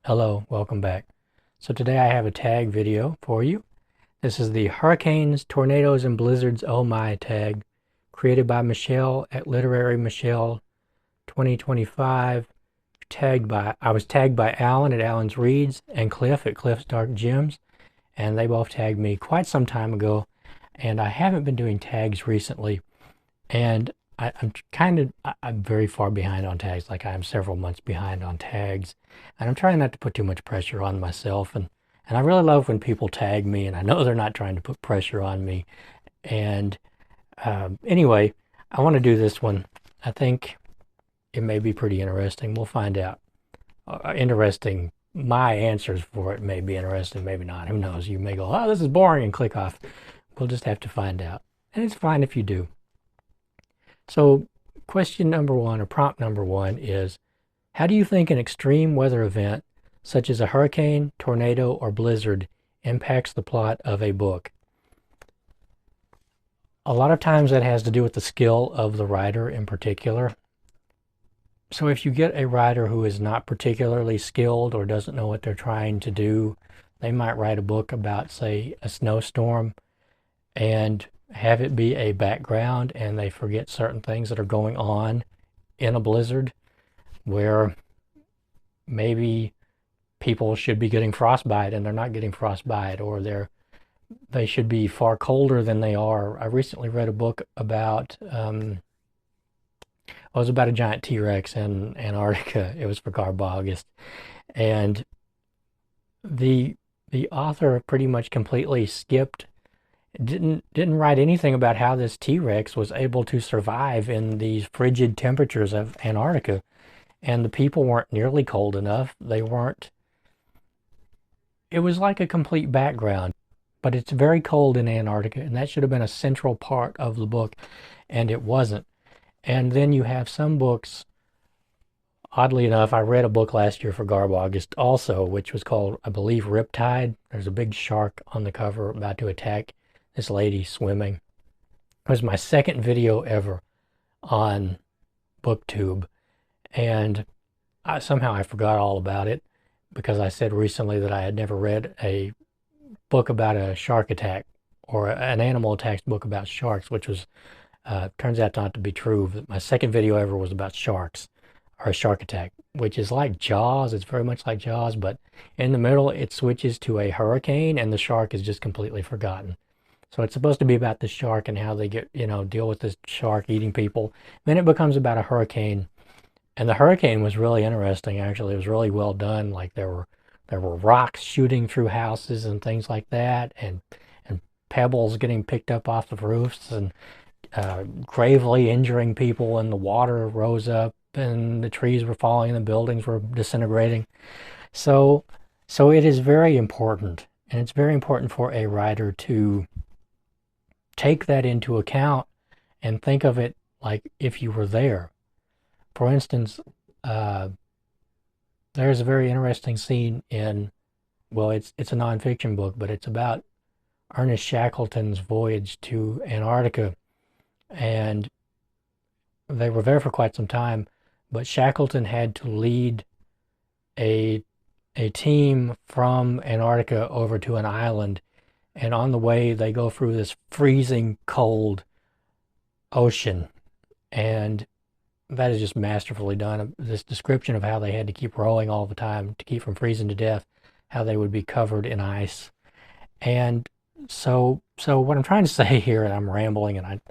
Hello, welcome back. So today I have a tag video for you. This is the Hurricanes, Tornadoes, and Blizzards Oh My tag, created by Michelle at Literary Michelle 2025. I was tagged by Alan at Alan's Reads and Cliff at Cliff's Dark Gems, and they both tagged me quite some time ago, and I haven't been doing tags recently, and I'm very far behind on tags. Like I'm several months behind on tags, and I'm trying not to put too much pressure on myself. And I really love when people tag me, and I know they're not trying to put pressure on me. And anyway, I want to do this one. I think it may be pretty interesting. We'll find out. Interesting. My answers for it may be interesting, maybe not. Who knows? You may go, "Oh, this is boring," and click off. We'll just have to find out. And it's fine if you do. So question number one, or prompt number one, is how do you think an extreme weather event such as a hurricane, tornado, or blizzard impacts the plot of a book? A lot of times that has to do with the skill of the writer in particular. So if you get a writer who is not particularly skilled or doesn't know what they're trying to do, they might write a book about, say, a snowstorm and have it be a background, and they forget certain things that are going on in a blizzard, where maybe people should be getting frostbite and they're not getting frostbite, or they should be far colder than they are. I recently read a book about it was about a giant T-Rex in Antarctica. It was for Garb August, and the author pretty much completely didn't write anything about how this T-Rex was able to survive in these frigid temperatures of Antarctica. And the people weren't nearly cold enough. It was like a complete background. But it's very cold in Antarctica, and that should have been a central part of the book, and it wasn't. And then you have some books, oddly enough, I read a book last year for Garb August also, which was called, I believe, Riptide. There's a big shark on the cover about to attack this lady swimming. It was my second video ever on Booktube, and somehow I forgot all about it because I said recently that I had never read a book about a shark attack or an animal attacks book about sharks, which was turns out not to be true. My second video ever was about sharks, or a shark attack, which is like Jaws. It's very much like Jaws, but in the middle it switches to a hurricane and the shark is just completely forgotten. So it's supposed to be about the shark and how they deal with this shark eating people. Then it becomes about a hurricane, and the hurricane was really interesting. Actually, it was really well done. Like there were rocks shooting through houses and things like that, and pebbles getting picked up off the roofs, and gravely injuring people, and the water rose up, and the trees were falling, and the buildings were disintegrating. So it is very important, and it's very important for a writer to take that into account and think of it like if you were there. For instance, there's a very interesting scene in, well, it's a nonfiction book, but it's about Ernest Shackleton's voyage to Antarctica, and they were there for quite some time, but Shackleton had to lead a team from Antarctica over to an island, and on the way they go through this freezing cold ocean, and that is just masterfully done. This description of how they had to keep rowing all the time to keep from freezing to death, how they would be covered in ice. And so what I'm trying to say here, and I'm rambling, and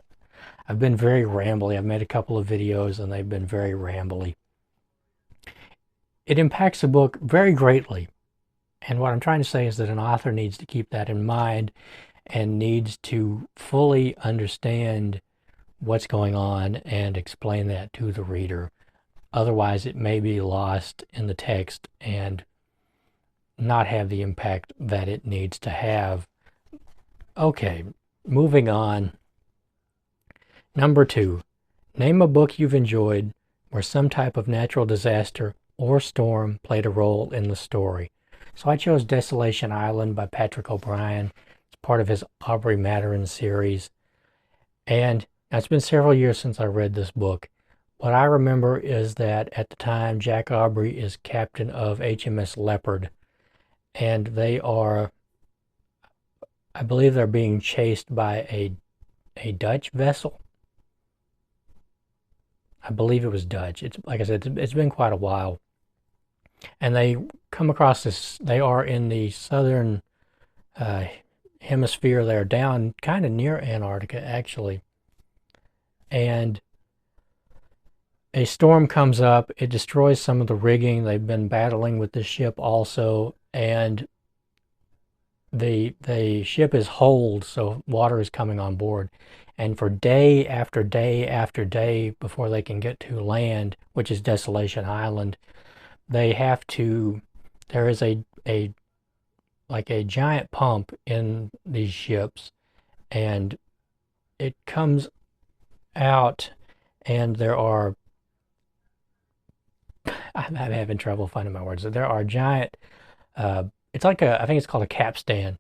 I've been very rambly. I've made a couple of videos and they've been very rambly. It impacts the book very greatly. And what I'm trying to say is that an author needs to keep that in mind and needs to fully understand what's going on and explain that to the reader. Otherwise, it may be lost in the text and not have the impact that it needs to have. Okay, moving on. Number 2, name a book you've enjoyed where some type of natural disaster or storm played a role in the story. So I chose Desolation Island by Patrick O'Brian. It's part of his Aubrey Maturin series. And now it's been several years since I read this book, What I remember is that at the time, Jack Aubrey is captain of HMS Leopard, and they are, I believe they're being chased by a Dutch vessel. I believe it was Dutch. It's like I said, it's been quite a while. And they come across this, they are in the southern uh, hemisphere. They're down kind of near Antarctica, actually. And a storm comes up. It destroys some of the rigging. They've been battling with the ship also. And the ship is holed, so water is coming on board. And for day after day after day before they can get to land, which is Desolation Island, they have to, there is a like a giant pump in these ships, and it comes out, and there are, I'm having trouble finding my words. There are giant, it's like a, I think it's called a capstan,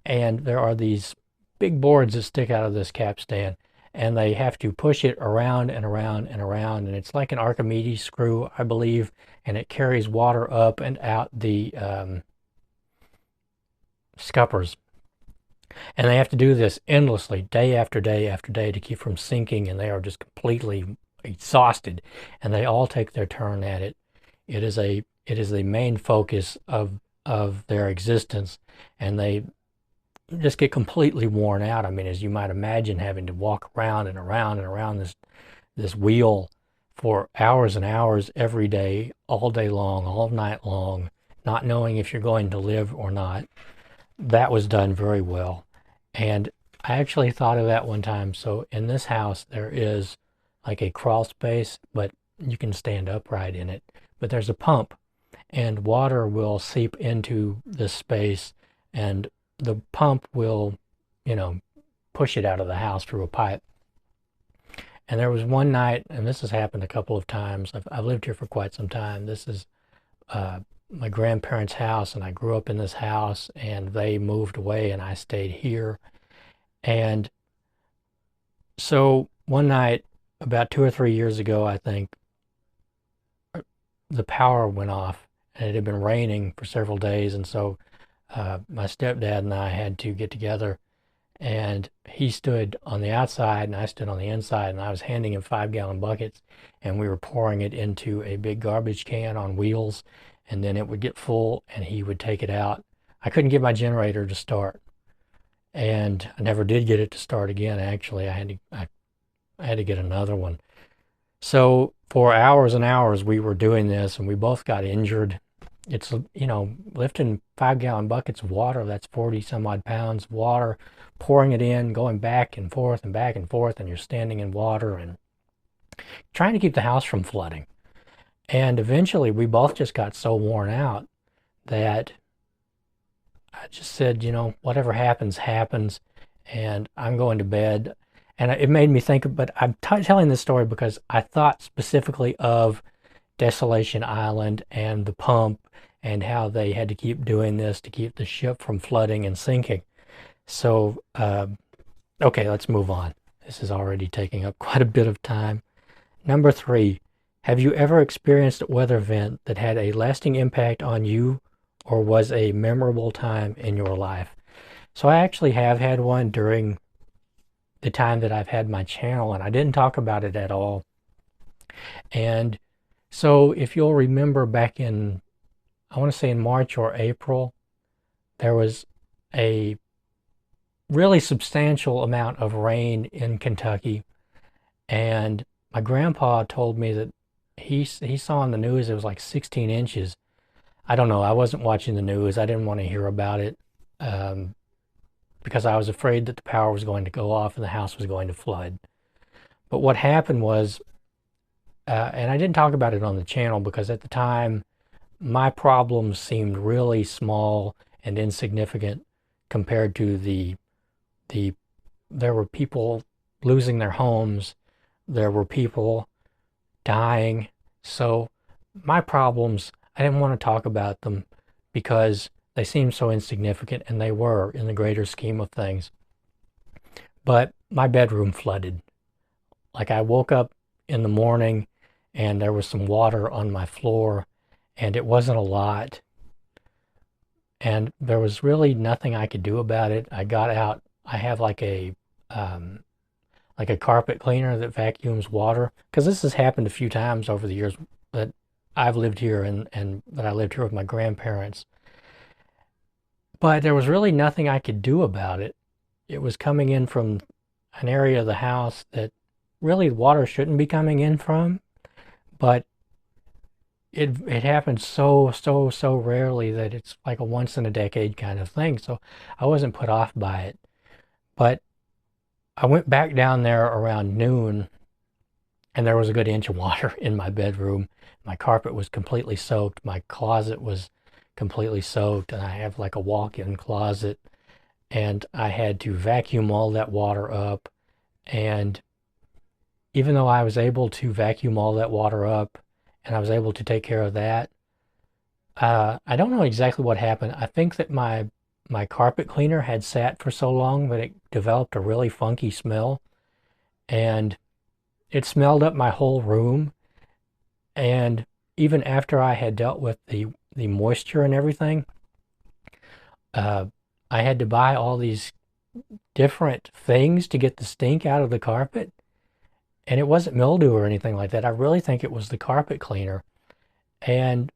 and there are these big boards that stick out of this capstan, and they have to push it around and around and around, and it's like an Archimedes screw, I believe, and it carries water up and out the scuppers. And they have to do this endlessly, day after day after day, to keep from sinking, and they are just completely exhausted, and they all take their turn at it. It is the main focus of their existence, and they just get completely worn out. I mean, as you might imagine, having to walk around and around and around this wheel for hours and hours every day, all day long, all night long, not knowing if you're going to live or not. That was done very well. And I actually thought of that one time. So in this house, there is like a crawl space, but you can stand upright in it. But there's a pump, and water will seep into this space, and the pump will, push it out of the house through a pipe. And there was one night, and this has happened a couple of times. I've lived here for quite some time. This is my grandparents' house, and I grew up in this house, and they moved away, and I stayed here. And so one night, about 2 or 3 years ago, I think, the power went off, and it had been raining for several days, and so my stepdad and I had to get together, and he stood on the outside and I stood on the inside, and I was handing him 5-gallon buckets, and we were pouring it into a big garbage can on wheels, and then it would get full and he would take it out. I couldn't get my generator to start, and I never did get it to start again. Actually, I had to get another one. So for hours and hours we were doing this, and we both got injured. It's, lifting 5-gallon buckets of water, that's 40 some odd pounds of water, pouring it in, going back and forth and back and forth, and you're standing in water and trying to keep the house from flooding. And eventually we both just got so worn out that I just said, whatever happens, happens, and I'm going to bed. And it made me think, but I'm telling this story because I thought specifically of Desolation Island and the pump, and how they had to keep doing this to keep the ship from flooding and sinking. So, okay, let's move on. This is already taking up quite a bit of time. Number 3, have you ever experienced a weather event that had a lasting impact on you or was a memorable time in your life? So I actually have had one during the time that I've had my channel, and I didn't talk about it at all. And so if you'll remember back in, I want to say in March or April, there was a really substantial amount of rain in Kentucky. And my grandpa told me that he saw on the news it was like 16 inches. I don't know. I wasn't watching the news. I didn't want to hear about it because I was afraid that the power was going to go off and the house was going to flood. But what happened was, and I didn't talk about it on the channel because at the time my problems seemed really small and insignificant compared to there were people losing their homes, there were people dying. So my problems, I didn't want to talk about them because they seemed so insignificant, and they were in the greater scheme of things. But my bedroom flooded. Like, I woke up in the morning and there was some water on my floor, and it wasn't a lot, and there was really nothing I could do about it. I got out. I have um, like a carpet cleaner that vacuums water, because this has happened a few times over the years that I've lived here and that I lived here with my grandparents. But there was really nothing I could do about it. It was coming in from an area of the house that really water shouldn't be coming in from, but it happens so rarely that it's like a once in a decade kind of thing. So I wasn't put off by it. But I went back down there around noon, and there was a good inch of water in my bedroom. My carpet was completely soaked. My closet was completely soaked, and I have like a walk-in closet, and I had to vacuum all that water up. And even though I was able to vacuum all that water up and I was able to take care of that, I don't know exactly what happened. I think that my carpet cleaner had sat for so long that it developed a really funky smell, and it smelled up my whole room. And even after I had dealt with the moisture and everything, uh, I had to buy all these different things to get the stink out of the carpet. And it wasn't mildew or anything like that. I really think it was the carpet cleaner. And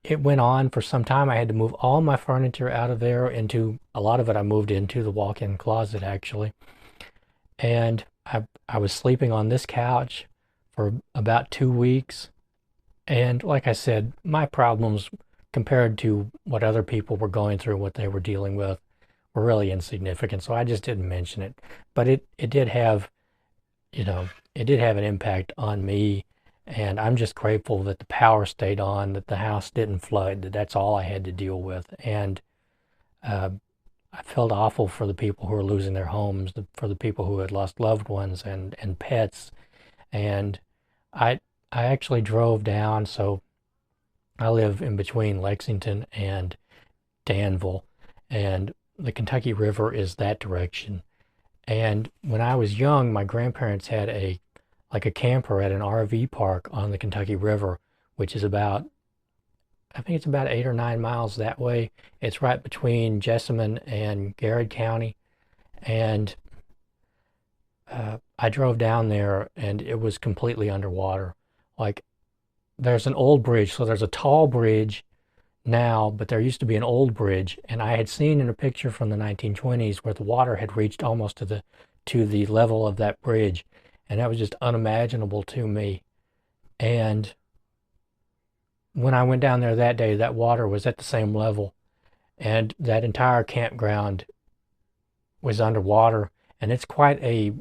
it went on for some time. I had to move all my furniture out of there into, a lot of it I moved into the walk-in closet actually. And I was sleeping on this couch for about 2 weeks. And like I said, my problems compared to what other people were going through, what they were dealing with, were really insignificant. So I just didn't mention it. But it did have, it did have an impact on me. And I'm just grateful that the power stayed on, that the house didn't flood, that that's all I had to deal with. And uh, I felt awful for the people who were losing their homes, for the people who had lost loved ones and pets. And I I actually drove down, so I live in between Lexington and Danville, and the Kentucky River is that direction. And when I was young, my grandparents had a camper at an RV park on the Kentucky River, which is about, I think it's about 8 or 9 miles that way. It's right between Jessamine and Garrett County. And I drove down there and it was completely underwater. Like, there's an old bridge, so there's a tall bridge now, but there used to be an old bridge, and I had seen in a picture from the 1920s where the water had reached almost to the level of that bridge, and that was just unimaginable to me. And when I went down there that day, that water was at the same level, and that entire campground was underwater, and it's quite a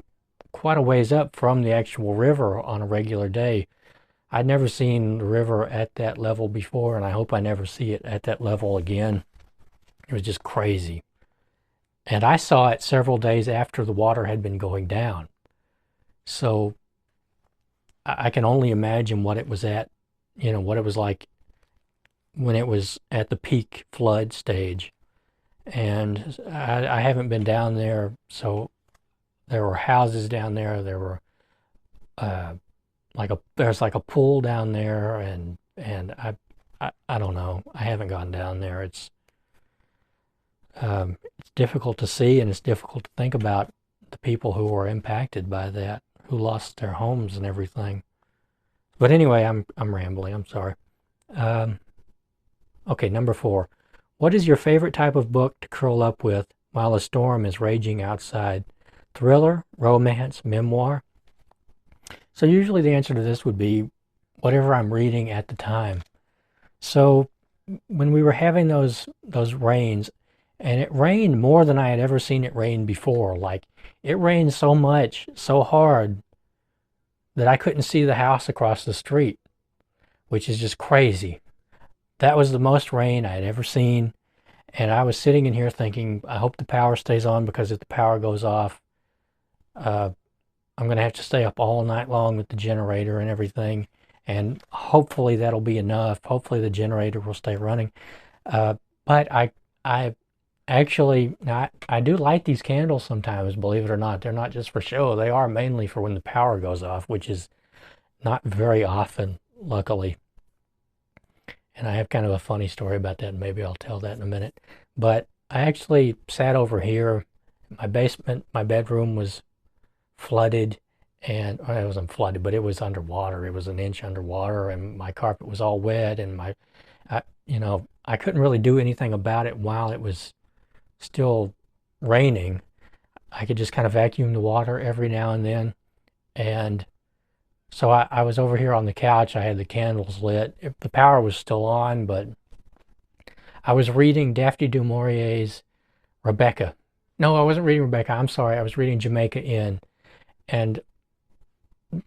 ways up from the actual river on a regular day. I'd never seen the river at that level before, and I hope I never see it at that level again. It was just crazy. And I saw it several days after the water had been going down. So I can only imagine what it was at, what it was like when it was at the peak flood stage. And I haven't been down there, so there were houses down there. There were uh, there's like a pool down there, and I don't know. I haven't gone down there. It's difficult to see, and it's difficult to think about the people who were impacted by that, who lost their homes and everything. But anyway, I'm rambling. I'm sorry. Um, okay, number 4. What is your favorite type of book to curl up with while a storm is raging outside? Thriller, romance, memoir? So usually the answer to this would be whatever I'm reading at the time. So when we were having those rains, and it rained more than I had ever seen it rain before. Like, it rained so much, so hard, that I couldn't see the house across the street, which is just crazy. That was the most rain I had ever seen. And I was sitting in here thinking, I hope the power stays on, because if the power goes off, uh, I'm going to have to stay up all night long with the generator and everything. And hopefully that'll be enough. Hopefully the generator will stay running. But I actually, I do light these candles sometimes, believe it or not. They're not just for show. They are mainly for when the power goes off, which is not very often, luckily. And I have kind of a funny story about that, and maybe I'll tell that in a minute. But I actually sat over here. My basement, my bedroom was flooded, and well, it wasn't flooded, but it was underwater. It was an inch underwater, and my carpet was all wet, and I couldn't really do anything about it while it was still raining. I could just kind of vacuum the water every now and then, and so I was over here on the couch. I had the candles lit. The power was still on, but I was reading Daphne du Maurier's Rebecca. No, I wasn't reading Rebecca. I'm sorry. I was reading Jamaica Inn. And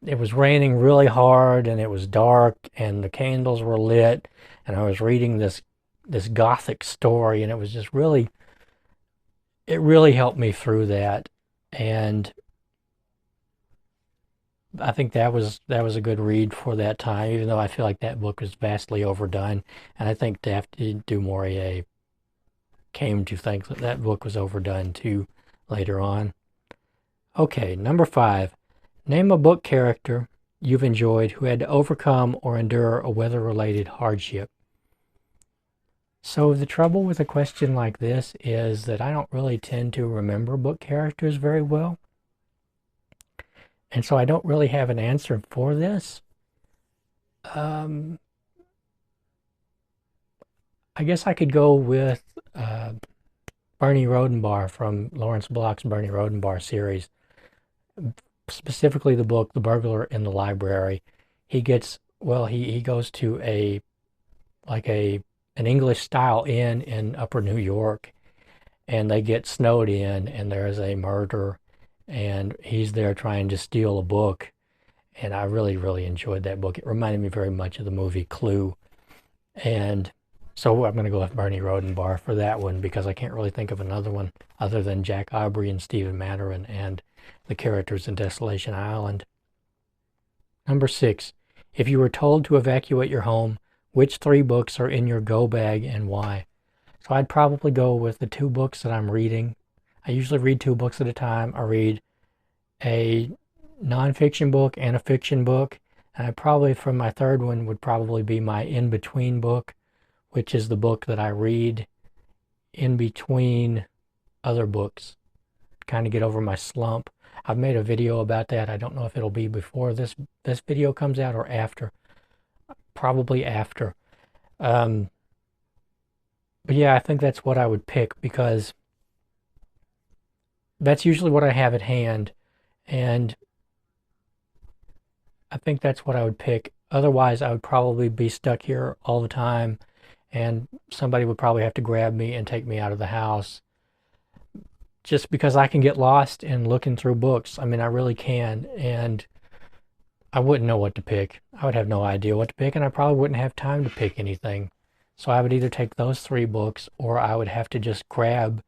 it was raining really hard, and it was dark, and the candles were lit, and I was reading this gothic story, and it was just really, it really helped me through that. And I think that was a good read for that time, even though I feel like that book was vastly overdone. And I think Daphne du Maurier came to think that that book was overdone too later on. Okay, number 5. Name a book character you've enjoyed who had to overcome or endure a weather-related hardship. So the trouble with a question like this is that I don't really tend to remember book characters very well. And so I don't really have an answer for this. I guess I could go with Bernie Rodenbar from Lawrence Block's Bernie Rodenbar series. Specifically the book The Burglar in the Library. He goes to an English style inn in upper New York, and they get snowed in, and there's a murder, and he's there trying to steal a book. And I really, really enjoyed that book. It reminded me very much of the movie Clue. And so I'm going to go with Bernie Rodenbar for that one, because I can't really think of another one other than Jack Aubrey and Stephen Maturin and the characters in Desolation Island. Number 6. If you were told to evacuate your home, which 3 books are in your go bag and why? So I'd probably go with the 2 books that I'm reading. I usually read 2 books at a time. I read a nonfiction book and a fiction book. And I probably, for my third one, would probably be my in-between book, which is the book that I read in between other books, kind of get over my slump. I've made a video about that. I don't know if it'll be before this video comes out or after. Probably after. But yeah, I think that's what I would pick, because that's usually what I have at hand, and I think that's what I would pick. Otherwise, I would probably be stuck here all the time, and somebody would probably have to grab me and take me out of the house, just because I can get lost in looking through books. I mean, I really can, and I wouldn't know what to pick. I would have no idea what to pick, and I probably wouldn't have time to pick anything. So I would either take those 3 books, or I would have to just grab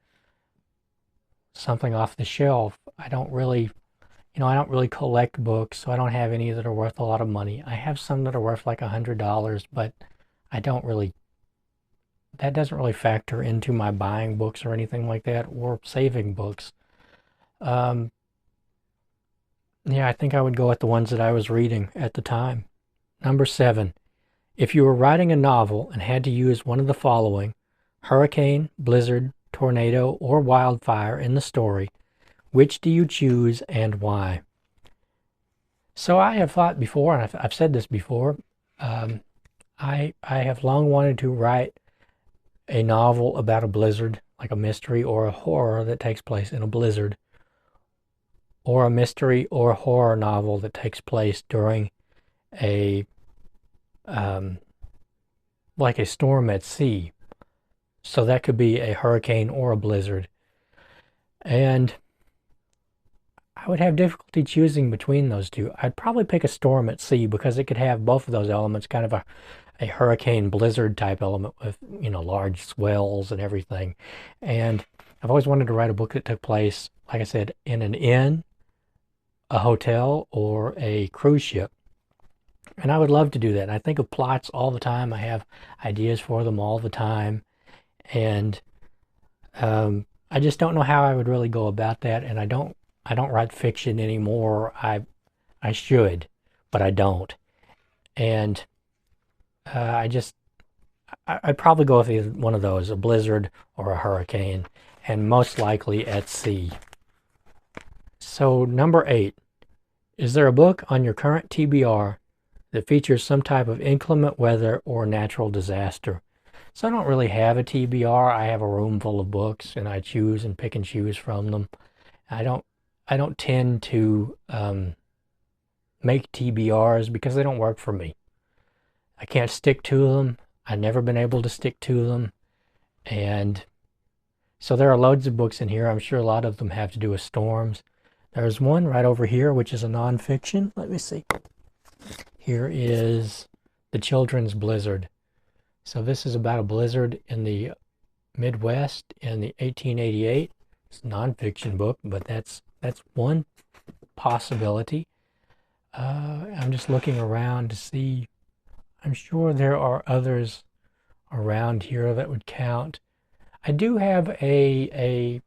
something off the shelf. I don't really collect books, so I don't have any that are worth a lot of money. I have some that are worth like $100, but that doesn't really factor into my buying books or anything like that, or saving books. Yeah, I think I would go with the ones that I was reading at the time. Number 7. If you were writing a novel and had to use one of the following, hurricane, blizzard, tornado, or wildfire in the story, which do you choose and why? So I have thought before, and I've said this before, I have long wanted to write a novel about a blizzard, like a mystery or a horror that takes place in a blizzard, or a mystery or a horror novel that takes place during a like a storm at sea. So that could be a hurricane or a blizzard. And I would have difficulty choosing between those 2. I'd probably pick a storm at sea, because it could have both of those elements, kind of a hurricane blizzard type element with, large swells and everything. And I've always wanted to write a book that took place, like I said, in an inn, a hotel, or a cruise ship. And I would love to do that. And I think of plots all the time. I have ideas for them all the time. And I just don't know how I would really go about that. And I don't write fiction anymore. I should, but I don't. And I'd probably go with either one of those, a blizzard or a hurricane, and most likely at sea. So number 8, is there a book on your current TBR that features some type of inclement weather or natural disaster? So I don't really have a TBR. I have a room full of books, and I choose and pick and choose from them. I don't tend to make TBRs because they don't work for me. I can't stick to them. I've never been able to stick to them. And so there are loads of books in here. I'm sure a lot of them have to do with storms. There's one right over here, which is a nonfiction. Let me see. Here is The Children's Blizzard. So this is about a blizzard in the Midwest in the 1888. It's a nonfiction book, but that's one possibility. I'm just looking around to see. I'm sure there are others around here that would count. I do have a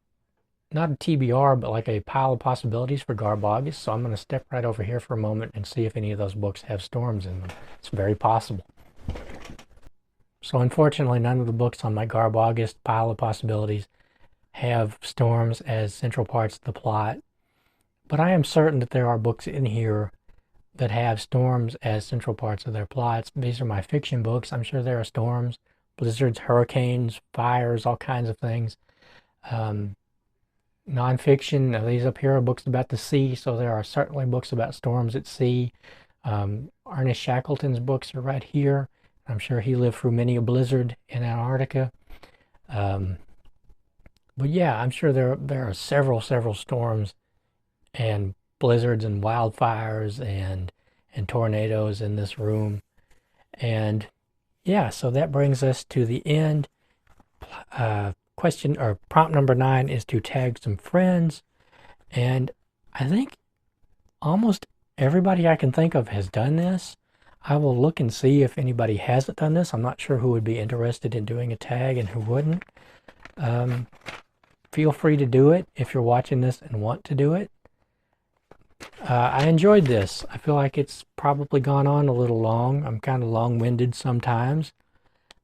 not a TBR, but like a pile of possibilities for Garb August. So I'm going to step right over here for a moment and see if any of those books have storms in them. It's very possible. So unfortunately, none of the books on my Garb August pile of possibilities have storms as central parts of the plot. But I am certain that there are books in here that have storms as central parts of their plots. These are my fiction books. I'm sure there are storms, blizzards, hurricanes, fires, all kinds of things. Nonfiction, these up here are books about the sea, so there are certainly books about storms at sea. Ernest Shackleton's books are right here. I'm sure he lived through many a blizzard in Antarctica. But yeah, I'm sure there are several storms and blizzards and wildfires and tornadoes in this room. And yeah, so that brings us to the end. Question or prompt number 9 is to tag some friends. And I think almost everybody I can think of has done this. I will look and see if anybody hasn't done this. I'm not sure who would be interested in doing a tag and who wouldn't. Feel free to do it if you're watching this and want to do it. I enjoyed this. I feel like it's probably gone on a little long. I'm kind of long-winded sometimes.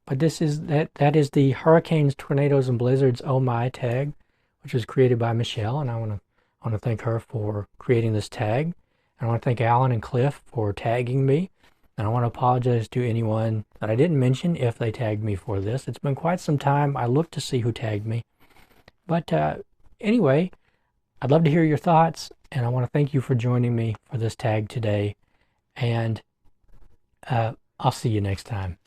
But this is that is the Hurricanes, Tornadoes, and Blizzards Oh My tag, which was created by Michelle, and I want to thank her for creating this tag. I want to thank Alan and Cliff for tagging me. And I want to apologize to anyone that I didn't mention if they tagged me for this. It's been quite some time. I looked to see who tagged me. But anyway, I'd love to hear your thoughts, and I want to thank you for joining me for this tag today. And I'll see you next time.